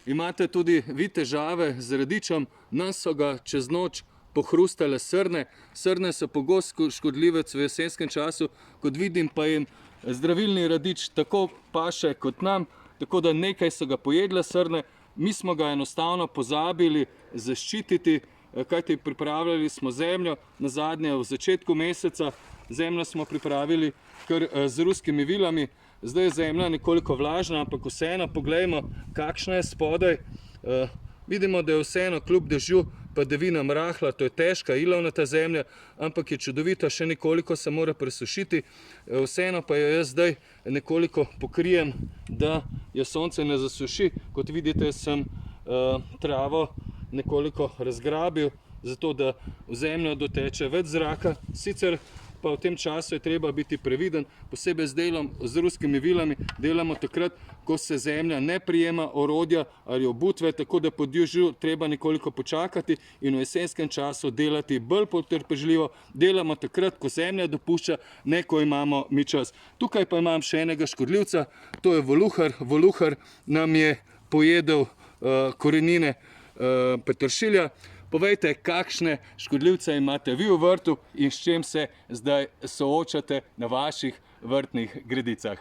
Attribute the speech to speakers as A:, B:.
A: Imate tudi vi težave z radičem, nas so ga čez noč pohrustale srne. Srne so pogosto škodljivec v jesenskem času, kot vidim pa jim zdravilni radič tako paše kot nam, tako da nekaj so ga pojedle srne. Mi smo ga enostavno pozabili zaščititi, kajti pripravljali smo zemljo, nazadnje v začetku meseca. Zemljo smo pripravili kar z ruskimi vilami. Zdaj je zemlja nekoliko vlažna, ampak vseeno poglejmo, kakšna je spodaj. Vidimo, da je vseeno kljub dežju padavinam rahla, to je težka, ilovnata zemlja, ampak je čudovita, še nekoliko se mora presušiti. Vseeno pa jo jaz zdaj nekoliko pokrijem, da jo sonce ne zasuši. Kot vidite, sem travo nekoliko razgrabil, zato da v zemljo doteče več zraka. Sicer pa v tem času je treba biti previden, posebej z delom z ruskimi vilami. Delamo takrat, ko se zemlja ne prijema orodja ali obutve, tako da po dežju treba nekoliko počakati in v jesenskem času delati bolj potrpežljivo. Delamo takrat, ko zemlja dopušča, ne ko imamo mi čas. Tukaj pa imam še enega škodljivca, to je voluhar. Voluhar nam je pojedel korenine peteršilja. Povejte, kakšne škodljivce imate vi v vrtu in s čim se zdaj soočate na vaših vrtnih gredicah.